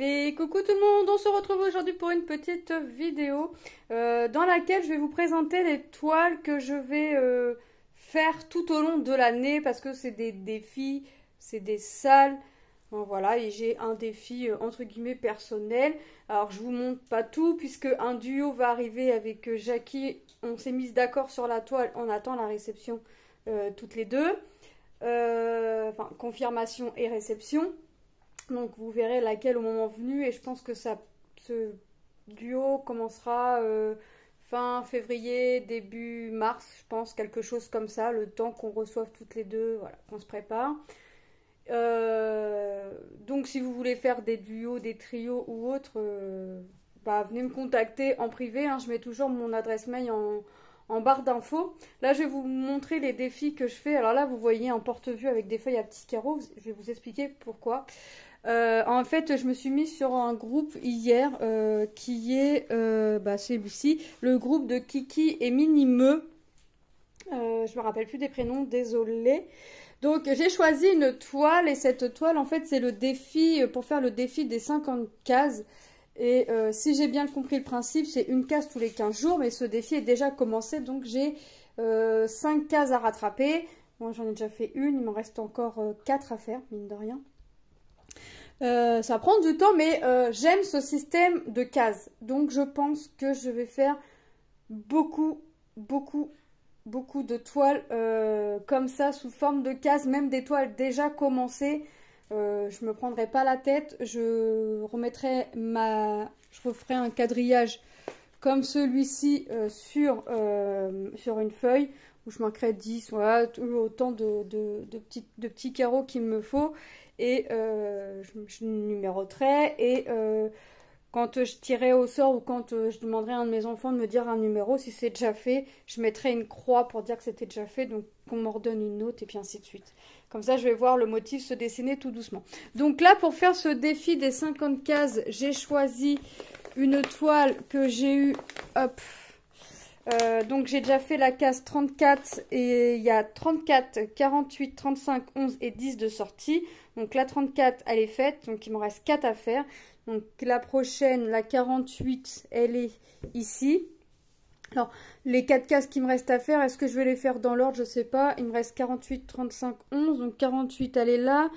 Et coucou tout le monde, on se retrouve aujourd'hui pour une petite vidéo dans laquelle je vais vous présenter les toiles que je vais faire tout au long de l'année parce que c'est des défis, c'est des salles. Bon, voilà, et j'ai un défi entre guillemets personnel. Alors je vous montre pas tout puisque un duo va arriver avec Jackie. On s'est mis d'accord sur la toile, on attend la réception toutes les deux. Enfin, confirmation et réception. Donc vous verrez laquelle au moment venu et je pense que ce duo commencera fin février, début mars, je pense, quelque chose comme ça, le temps qu'on reçoive toutes les deux, voilà, qu'on se prépare. Donc si vous voulez faire des duos, des trios ou autres, venez me contacter en privé, hein, je mets toujours mon adresse mail en barre d'infos. Là, je vais vous montrer les défis que je fais. Alors là, vous voyez un porte-vue avec des feuilles à petits carreaux. Je vais vous expliquer pourquoi. En fait, je me suis mise sur un groupe hier qui est celui-ci, le groupe de Kiki et Minimeux. Je me rappelle plus des prénoms, désolée. Donc, j'ai choisi une toile et cette toile, en fait, c'est le défi pour faire le défi des 50 cases. Et si j'ai bien compris le principe, c'est une case tous les 15 jours, mais ce défi est déjà commencé, donc j'ai 5 cases à rattraper. Moi, j'en ai déjà fait une, il m'en reste encore 4 à faire, mine de rien. Ça prend du temps, mais j'aime ce système de cases. Donc, je pense que je vais faire beaucoup de toiles comme ça, sous forme de cases, même des toiles déjà commencées. Je me prendrai pas la tête, je referai un quadrillage comme celui-ci sur une feuille où je manquerai 10, voilà, autant de petits carreaux qu'il me faut et je numéroterai et quand je tirerai au sort ou quand je demanderai à un de mes enfants de me dire un numéro, si c'est déjà fait, je mettrai une croix pour dire que c'était déjà fait, donc qu'on m'en redonne une note et puis ainsi de suite. Comme ça, je vais voir le motif se dessiner tout doucement. Donc là, pour faire ce défi des 50 cases, j'ai choisi une toile que j'ai eue, hop, donc j'ai déjà fait la case 34 et il y a 34, 48, 35, 11 et 10 de sortie. Donc la 34, elle est faite, donc il m'en reste 4 à faire. Donc la prochaine, la 48, elle est ici. Alors, les 4 cases qui me restent à faire, est-ce que je vais les faire dans l'ordre? Je ne sais pas. Il me reste 48, 35, 11. Donc 48, elle est là.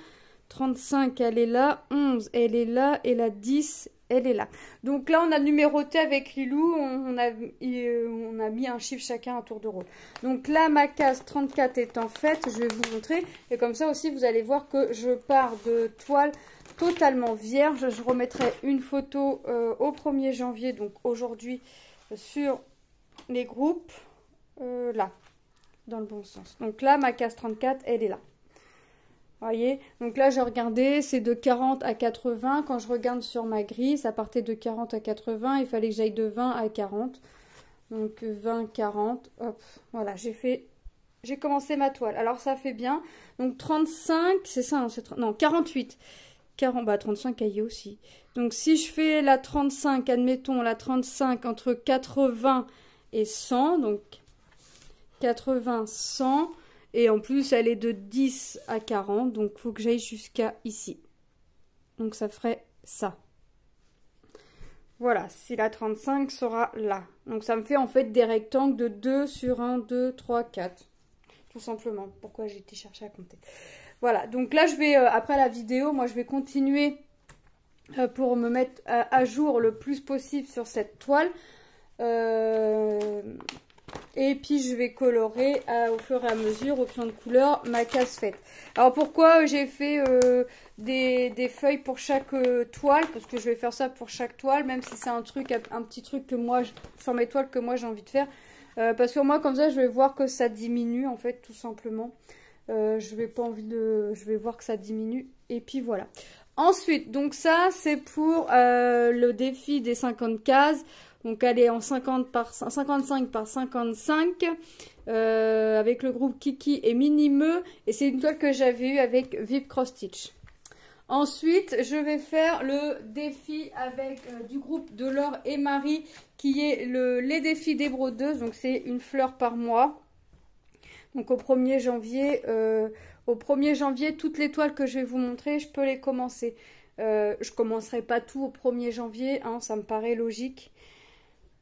35, elle est là. 11, elle est là. Et la 10, elle est là. Donc là, on a numéroté avec Lilou. On a mis un chiffre chacun à tour de rôle. Donc là, ma case 34 étant faite, je vais vous montrer. Et comme ça aussi, vous allez voir que je pars de toile totalement vierge. Je remettrai une photo au 1er janvier, donc aujourd'hui, sur les groupes, là, dans le bon sens. Donc là, ma case 34, elle est là. Voyez, donc là, j'ai regardé, c'est de 40 à 80. Quand je regarde sur ma grille, ça partait de 40 à 80. Il fallait que j'aille de 20 à 40. Donc 20, 40, hop, voilà, j'ai commencé ma toile. Alors, ça fait bien. Donc 35, c'est ça, hein, non, 48. 35 cahiers aussi. Donc si je fais la 35, admettons la 35 entre 80 et 100, donc 80, 100, et en plus elle est de 10 à 40, donc il faut que j'aille jusqu'à ici. Donc ça ferait ça. Voilà, si la 35 sera là. Donc ça me fait en fait des rectangles de 2 sur 1, 2, 3, 4. Tout simplement. Pourquoi j'ai été chercher à compter. Voilà, donc là je vais, après la vidéo, moi je vais continuer pour me mettre à jour le plus possible sur cette toile. Et puis je vais colorer au fur et à mesure, au crayon de couleur, ma case faite. Alors pourquoi j'ai fait des feuilles pour chaque toile? Parce que je vais faire ça pour chaque toile, même si c'est un petit truc que moi, sur mes toiles que moi j'ai envie de faire. Parce que moi comme ça je vais voir que ça diminue en fait tout simplement. Je vais voir que ça diminue et puis voilà. Ensuite, donc ça c'est pour le défi des 50 cases. Donc elle est en 55 par 55 avec le groupe Kiki et Minimeux. Et c'est une toile que j'avais eue avec Vip Cross Stitch. Ensuite, je vais faire le défi avec du groupe de Laure et Marie qui est les défis des brodeuses. Donc c'est une fleur par mois. Donc au 1er janvier, toutes les toiles que je vais vous montrer, je peux les commencer. Je commencerai pas tout au 1er janvier, hein, ça me paraît logique.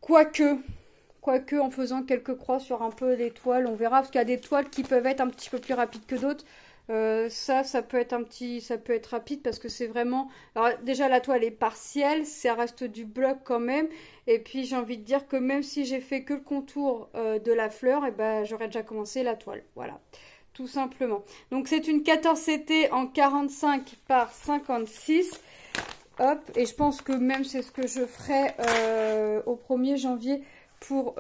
Quoique en faisant quelques croix sur un peu les toiles, on verra, parce qu'il y a des toiles qui peuvent être un petit peu plus rapides que d'autres. Ça peut être rapide parce que c'est vraiment... Alors déjà la toile est partielle, ça reste du bloc quand même. Et puis j'ai envie de dire que même si j'ai fait que le contour de la fleur, et ben j'aurais déjà commencé la toile. Voilà, tout simplement. Donc c'est une 14 CT en 45 par 56. Hop, et je pense que même c'est ce que je ferai au 1er janvier pour,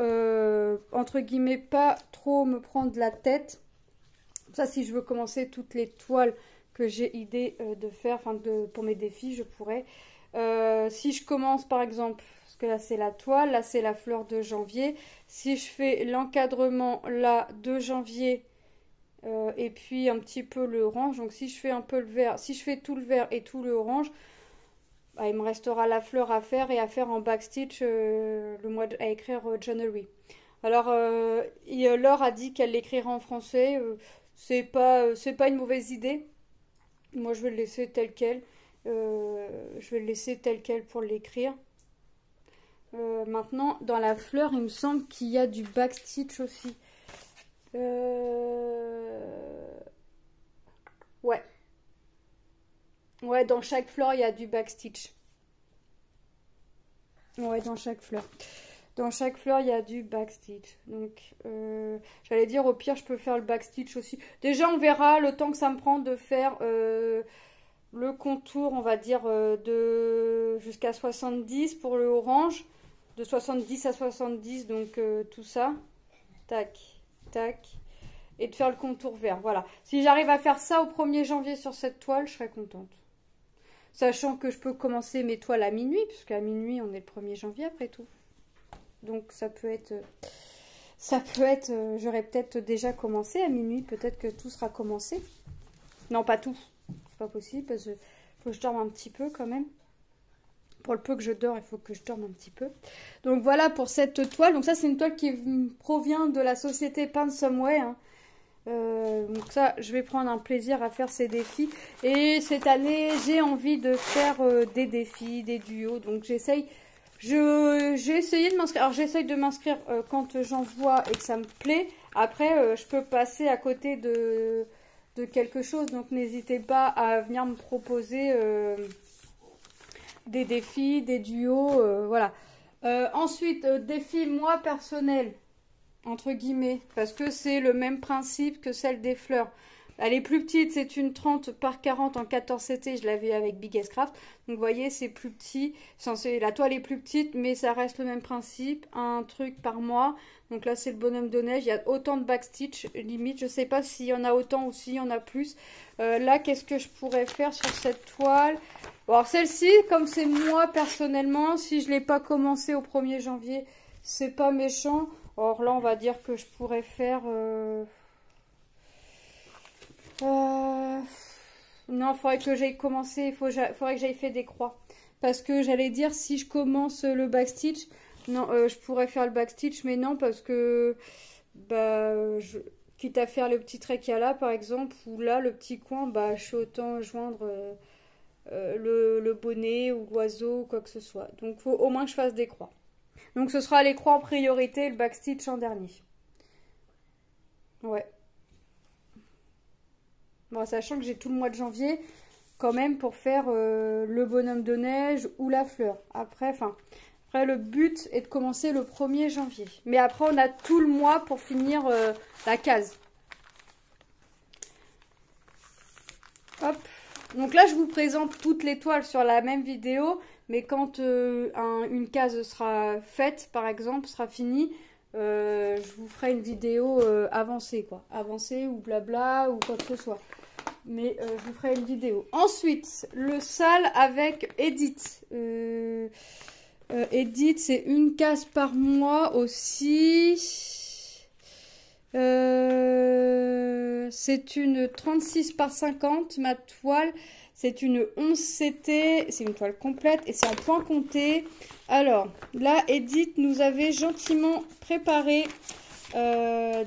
entre guillemets, pas trop me prendre la tête. Ça, si je veux commencer toutes les toiles que j'ai idée de faire, enfin pour mes défis, je pourrais. Si je commence par exemple, parce que là c'est la toile, là c'est la fleur de janvier. Si je fais l'encadrement là de janvier et puis un petit peu le orange, donc si je fais un peu le vert, si je fais tout le vert et tout le orange, bah, il me restera la fleur à faire et à faire en backstitch à écrire January. Alors, Laure a dit qu'elle l'écrira en français. C'est pas une mauvaise idée. Moi, je vais le laisser tel quel. Je vais le laisser tel quel pour l'écrire. Maintenant, dans la fleur, il me semble qu'il y a du backstitch aussi. Ouais. Ouais, dans chaque fleur, il y a du backstitch. Ouais, dans chaque fleur. Dans chaque fleur, il y a du backstitch. Donc, j'allais dire, au pire, je peux faire le backstitch aussi. Déjà, on verra le temps que ça me prend de faire le contour, on va dire, de jusqu'à 70 pour le orange. De 70 à 70, donc tout ça. Tac, tac. Et de faire le contour vert. Voilà. Si j'arrive à faire ça au 1er janvier sur cette toile, je serai contente. Sachant que je peux commencer mes toiles à minuit, puisqu'à minuit, on est le 1er janvier après tout. Donc ça peut être, j'aurais peut-être déjà commencé à minuit, peut-être que tout sera commencé. Non, pas tout, c'est pas possible, parce que faut que je dorme un petit peu quand même. Pour le peu que je dors, il faut que je dorme un petit peu. Donc voilà pour cette toile. Donc ça, c'est une toile qui provient de la société Paint Some Way, hein. Donc ça, je vais prendre un plaisir à faire ces défis. Et cette année, j'ai envie de faire des défis, des duos. Donc j'ai essayé de m'inscrire. Alors j'essaye de m'inscrire quand j'en vois et que ça me plaît. Après, je peux passer à côté de quelque chose. Donc n'hésitez pas à venir me proposer des défis, des duos. Voilà. Ensuite, défi moi personnel. Entre guillemets, parce que c'est le même principe que celle des fleurs. Elle est plus petite, c'est une 30 par 40 en 14 CT, je l'avais avec Biggest Craft. Donc vous voyez, c'est plus petit, la toile est plus petite, mais ça reste le même principe, un truc par mois. Donc là, c'est le bonhomme de neige, il y a autant de backstitch, limite, je sais pas s'il y en a autant ou s'il y en a plus. Là, qu'est-ce que je pourrais faire sur cette toile? Bon, alors celle-ci, comme c'est moi personnellement, si je l'ai pas commencé au 1er janvier, c'est pas méchant. Or là, on va dire que je pourrais faire... Non, il faudrait que j'aille commencer, faudrait que j'aille faire des croix. Parce que j'allais dire, si je commence le backstitch, non, je pourrais faire le backstitch, mais non, parce que... Bah, quitte à faire le petit trait qu'il y a là, par exemple, ou là, le petit coin, bah, je suis autant joindre le bonnet ou l'oiseau ou quoi que ce soit. Donc, il faut au moins que je fasse des croix. Donc ce sera les croix en priorité et le backstitch en dernier. Ouais. Bon, sachant que j'ai tout le mois de janvier quand même pour faire le bonhomme de neige ou la fleur. Après, le but est de commencer le 1er janvier. Mais après, on a tout le mois pour finir la case. Hop. Donc là, je vous présente toutes les toiles sur la même vidéo. Mais quand une case sera faite, par exemple, sera finie, je vous ferai une vidéo avancée, quoi. Avancée ou blabla ou quoi que ce soit. Mais je vous ferai une vidéo. Ensuite, le sale avec Edith. Edith, c'est une case par mois aussi. C'est une 36 par 50, ma toile. C'est une 11 CT, c'est une toile complète et c'est en point compté. Alors, là, Edith nous avait gentiment préparé un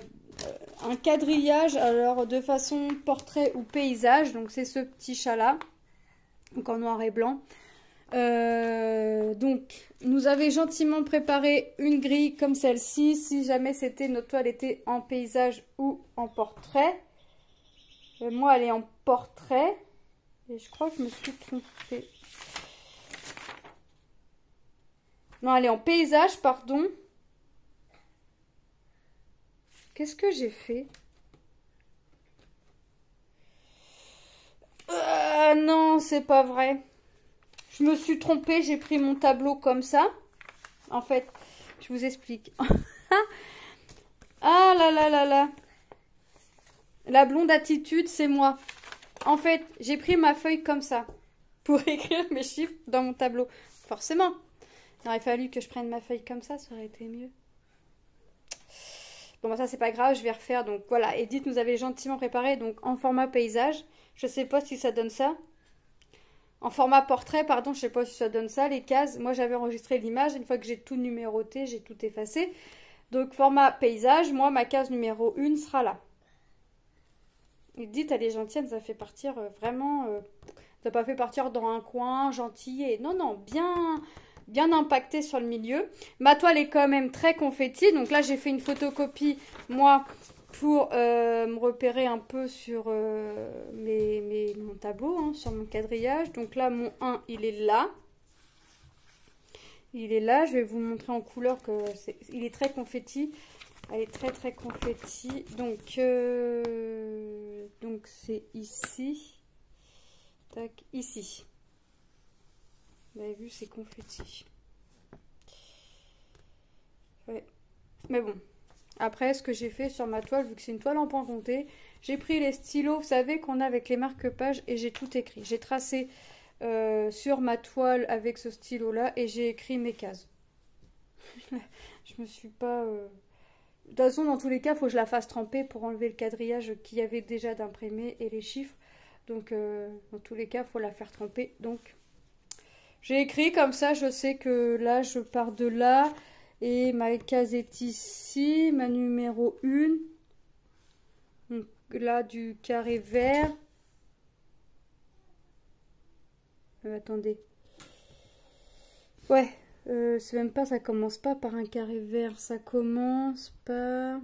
quadrillage, alors de façon portrait ou paysage. Donc, c'est ce petit chat-là. donc en noir et blanc. Donc, nous avait gentiment préparé une grille comme celle-ci, si jamais c'était notre toile était en paysage ou en portrait. Moi, elle est en portrait, et je crois que je me suis trompée. Non, elle est en paysage, pardon. Qu'est-ce que j'ai fait? Non, c'est pas vrai. Je me suis trompée, j'ai pris mon tableau comme ça. En fait, je vous explique. Ah là là là là. La blonde attitude, c'est moi. En fait, j'ai pris ma feuille comme ça pour écrire mes chiffres dans mon tableau. Forcément. Il aurait fallu que je prenne ma feuille comme ça aurait été mieux. Bon, bah ça, c'est pas grave, je vais refaire. Donc voilà, Edith nous avait gentiment préparé donc en format paysage. Je sais pas si ça donne ça. En format portrait, pardon, je sais pas si ça donne ça, les cases. Moi, j'avais enregistré l'image. Une fois que j'ai tout numéroté, j'ai tout effacé. Donc, format paysage, moi, ma case numéro 1 sera là. Edith, elle est gentille, elle nous a fait partir vraiment... ça n'a pas fait partir dans un coin, gentil. Et non, non, bien impacté sur le milieu. Ma toile est quand même très confetti. Donc là, j'ai fait une photocopie, moi, pour me repérer un peu sur mon tableau, hein, sur mon quadrillage. Donc là, mon 1, il est là. Il est là. Je vais vous montrer en couleur que il est très confetti. Elle est très très confetti. Donc c'est ici. Tac, ici. Vous avez vu, c'est confetti. Ouais. Mais bon. Après, ce que j'ai fait sur ma toile, vu que c'est une toile en point compté, j'ai pris les stylos, vous savez, qu'on a avec les marque-pages, et j'ai tout écrit. J'ai tracé sur ma toile avec ce stylo-là, et j'ai écrit mes cases. Je me suis pas... De toute façon, dans tous les cas, il faut que je la fasse tremper pour enlever le quadrillage qu'il y avait déjà d'imprimé et les chiffres. Donc, dans tous les cas, il faut la faire tremper. Donc, j'ai écrit comme ça, je sais que là, je pars de là. Et ma case est ici, ma numéro 1. Donc là, du carré vert. Attendez. Ouais, c'est même pas, ça commence pas par un carré vert. Ça commence par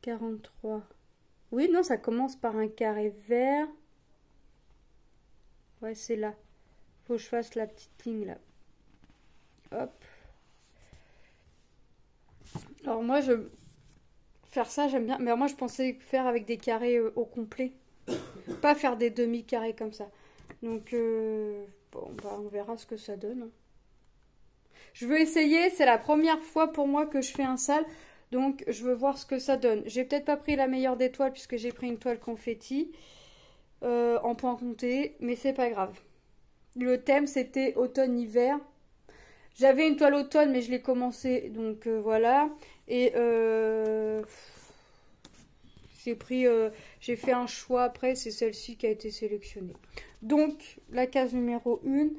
43. Oui, non, ça commence par un carré vert. Ouais, c'est là. Faut que je fasse la petite ligne là. Hop. Alors moi, faire ça, j'aime bien. Mais alors, moi, je pensais faire avec des carrés au complet. Pas faire des demi-carrés comme ça. Donc, bon, bah, on verra ce que ça donne. Hein. Je veux essayer. C'est la première fois pour moi que je fais un sale. Donc, je veux voir ce que ça donne. J'ai peut-être pas pris la meilleure des toiles puisque j'ai pris une toile confetti en point compté. Mais c'est pas grave. Le thème, c'était automne-hiver. J'avais une toile automne, mais je l'ai commencé. Donc, voilà. Et j'ai fait un choix après. C'est celle-ci qui a été sélectionnée. Donc, la case numéro 1.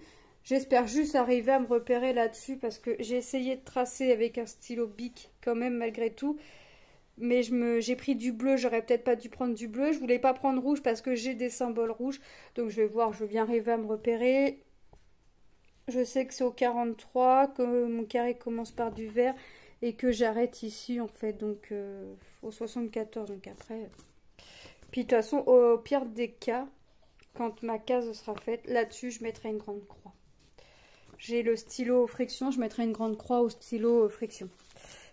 J'espère juste arriver à me repérer là-dessus parce que j'ai essayé de tracer avec un stylo Bic quand même malgré tout. Mais j'ai pris du bleu, j'aurais peut-être pas dû prendre du bleu. Je voulais pas prendre rouge parce que j'ai des symboles rouges. Donc je vais voir, je veux bien arriver à me repérer. Je sais que c'est au 43, que mon carré commence par du vert et que j'arrête ici en fait. Donc au 74, donc après. Puis de toute façon, au pire des cas, quand ma case sera faite, là-dessus je mettrai une grande croix. J'ai le stylo friction, je mettrai une grande croix au stylo friction.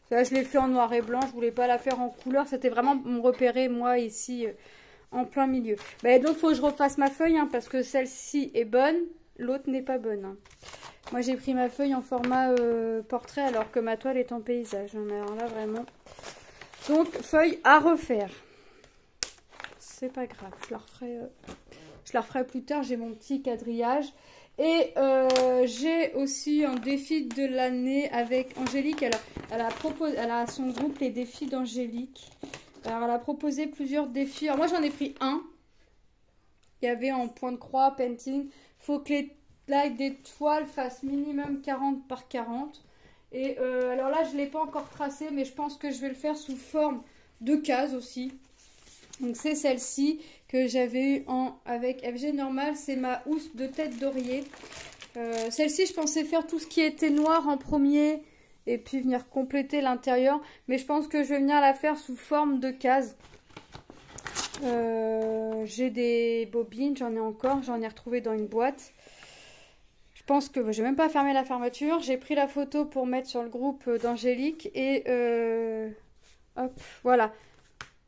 Là, je l'ai fait en noir et blanc, je voulais pas la faire en couleur. C'était vraiment me repérer, moi, ici, en plein milieu. Bah, donc, il faut que je refasse ma feuille, hein, parce que celle-ci est bonne, l'autre n'est pas bonne. Hein. Moi, j'ai pris ma feuille en format portrait, alors que ma toile est en paysage. Hein, alors là, vraiment. Donc, feuille à refaire. C'est pas grave, je la referai plus tard. J'ai mon petit quadrillage. Et j'ai aussi un défi de l'année avec Angélique. Elle a son groupe Les Défis d'Angélique. Alors, elle a proposé plusieurs défis. Alors, moi, j'en ai pris un. Il y avait en point de croix, painting. Il faut que les tailles des toiles fassent minimum 40 par 40. Et alors là, je ne l'ai pas encore tracé, mais je pense que je vais le faire sous forme de cases aussi. Donc, c'est celle-ci que j'avais eu avec FG Normal. C'est ma housse de tête d'oreiller. Celle-ci, je pensais faire tout ce qui était noir en premier et puis venir compléter l'intérieur. Mais je pense que je vais venir la faire sous forme de case. J'ai des bobines, j'en ai encore, j'en ai retrouvé dans une boîte. Je pense que je n'ai même pas fermé la fermeture. J'ai pris la photo pour mettre sur le groupe d'Angélique et hop, voilà.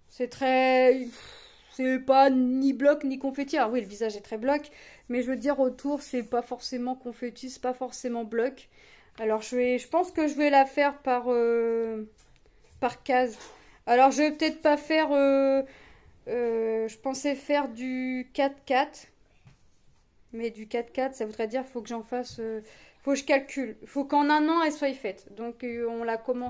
C'est très... C'est pas ni bloc ni confetti. Alors oui, le visage est très bloc, mais je veux dire autour, c'est pas forcément confetti, c'est pas forcément bloc. Alors je pense que je vais la faire par case. Alors je vais peut-être pas faire... je pensais faire du 4-4. Mais du 4-4, ça voudrait dire qu'il faut que j'en fasse... faut que je calcule. Il faut qu'en un an, elle soit faite. Donc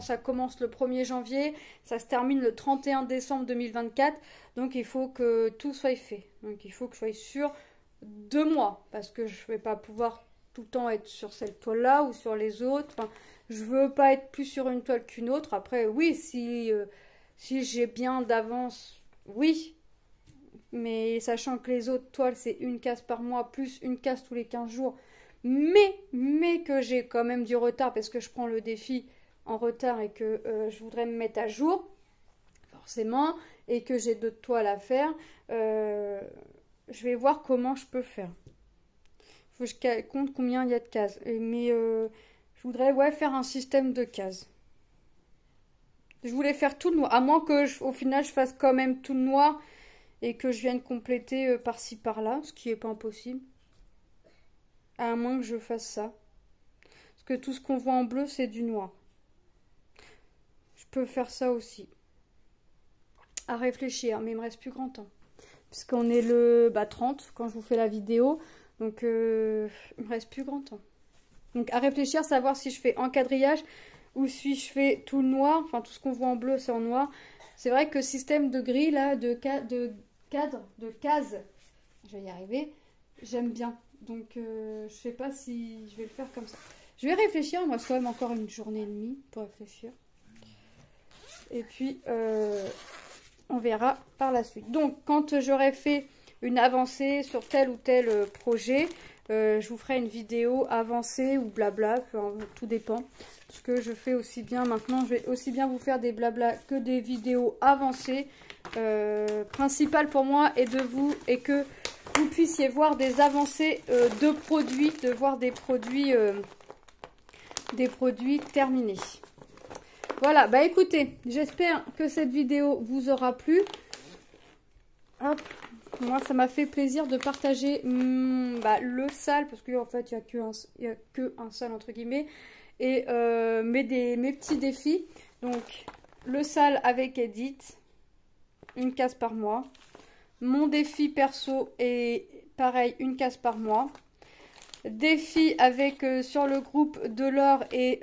ça commence le 1er janvier. Ça se termine le 31 décembre 2024. Donc il faut que tout soit fait. Donc il faut que je sois sur 2 mois. Parce que je ne vais pas pouvoir tout le temps être sur cette toile-là ou sur les autres. Enfin, je veux pas être plus sur une toile qu'une autre. Après, oui, si j'ai bien d'avance, oui. Mais sachant que les autres toiles, c'est une case par mois, plus une case tous les 15 jours. Mais que j'ai quand même du retard parce que je prends le défi en retard et que je voudrais me mettre à jour, forcément, et que j'ai d'autres toiles à faire, je vais voir comment je peux faire. Il faut que je compte combien il y a de cases. Mais je voudrais faire un système de cases. Je voulais faire tout le noir, à moins que au final je fasse quand même tout le noir et que je vienne compléter par-ci par-là, ce qui n'est pas impossible. À moins que je fasse ça. Parce que tout ce qu'on voit en bleu, c'est du noir. Je peux faire ça aussi. À réfléchir, mais il me reste plus grand temps. Puisqu'on est le 30 quand je vous fais la vidéo. Donc il me reste plus grand temps. Donc à réfléchir, savoir si je fais encadrillage ou si je fais tout le noir. Enfin tout ce qu'on voit en bleu, c'est en noir. C'est vrai que système de grille, là, de cases, je vais y arriver, j'aime bien. Donc je sais pas si je vais le faire comme ça. Je vais réfléchir, moi, c'est quand même encore une journée et demie pour réfléchir. Et puis on verra par la suite. Donc quand j'aurai fait une avancée sur tel ou tel projet, je vous ferai une vidéo avancée ou blabla, tout dépend. Parce que je fais aussi bien maintenant, je vais aussi bien vous faire des blabla que des vidéos avancées. Principal pour moi est que vous puissiez voir des avancées de produits, de voir des produits terminés. Voilà, bah écoutez, j'espère que cette vidéo vous aura plu. Hop, moi ça m'a fait plaisir de partager le sale, parce qu'en fait il n'y a que un sale entre guillemets, et mes petits défis. Donc le sale avec Edith, une case par mois. Mon défi perso est pareil, une case par mois. Défi avec sur le groupe de Laure et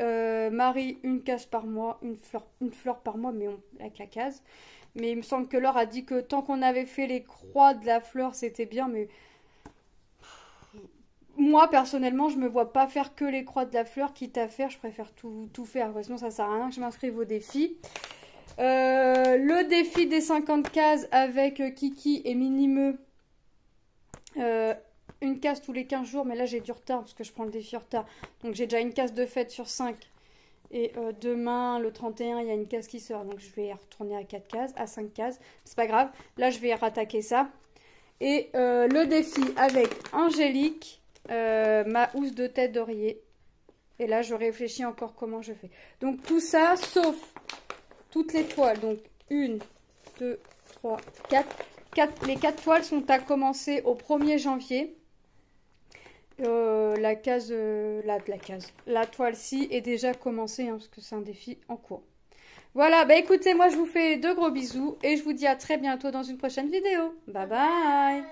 Marie, une case par mois, une fleur par mois, mais avec la case. Mais il me semble que Laure a dit que tant qu'on avait fait les croix de la fleur, c'était bien. Mais moi, personnellement, je me vois pas faire que les croix de la fleur. Quitte à faire, je préfère tout faire. Sinon, ça sert à rien que je m'inscrive au défi. Le défi des 50 cases avec Kiki et Minimeux. Une case tous les 15 jours. Mais là, j'ai du retard parce que je prends le défi en retard. Donc, j'ai déjà une case de fête sur 5. Et demain, le 31, il y a une case qui sort. Donc, je vais retourner à 4 cases, à 5 cases. C'est pas grave. Là, je vais rattaquer ça. Et le défi avec Angélique, ma housse de tête d'oreiller. Et là, je réfléchis encore comment je fais. Donc, tout ça, sauf toutes les toiles. Donc, 1, 2, 3, 4. Les 4 toiles sont à commencer au 1er janvier. La toile-ci est déjà commencée, parce que c'est un défi en cours. Voilà, bah écoutez, moi je vous fais de gros bisous et je vous dis à très bientôt dans une prochaine vidéo. Bye bye!